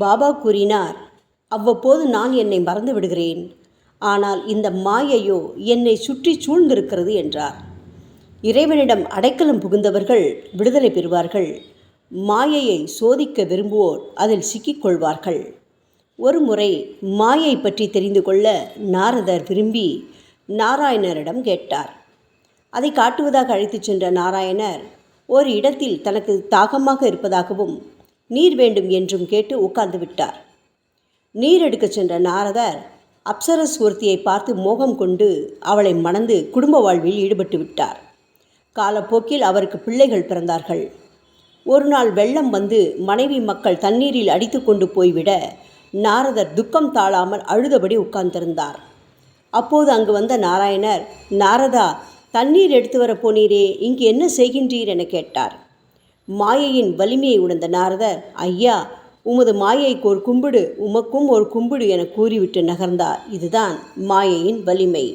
பாபா கூறினார், அவ்வப்போது நான் என்னை மறந்து விடுகிறேன், ஆனால் இந்த மாயையோ என்னை சுற்றி சூழ்ந்திருக்கிறது என்றார். இறைவனிடம் அடைக்கலம் புகுந்தவர்கள் விடுதலை பெறுவார்கள். மாயையை சோதிக்க விரும்புவோர் அதில் சிக்கிக்கொள்வார்கள். ஒரு முறை மாயை பற்றி தெரிந்து கொள்ள நாரதர் விரும்பி நாராயணரிடம் கேட்டார். அதை காட்டுவதாக அழைத்துச் சென்ற நாராயணர் ஒரு இடத்தில் தனக்கு தாகமாக இருப்பதாகவும் நீர் வேண்டும் என்றும் கேட்டு உட்கார்ந்து விட்டார். நீர் எடுக்கச் சென்ற நாரதர் அப்சரஸ் ஒருத்தியை பார்த்து மோகம் கொண்டு அவளை மணந்து குடும்ப வாழ்வில் ஈடுபட்டு விட்டார். காலப்போக்கில் அவருக்கு பிள்ளைகள் பிறந்தார்கள். ஒரு நாள் வெள்ளம் வந்து மனைவி மக்கள் தண்ணீரில் அடித்து கொண்டு போய்விட நாரதர் துக்கம் தாழாமல் அழுதபடி உட்கார்ந்திருந்தார். அப்போது அங்கு வந்த நாராயணர், நாரதா, தண்ணீர் எடுத்து வர போனீரே, இங்கு என்ன செய்கின்றீர் என கேட்டார். மாயையின் வலிமையை உணர்ந்த நாரதர், ஐயா, உமது மாயைக்கு ஒரு கும்பிடு, உமக்கும் ஒரு கும்பிடு என கூறிவிட்டு நகர்ந்தார். இதுதான் மாயையின் வலிமை.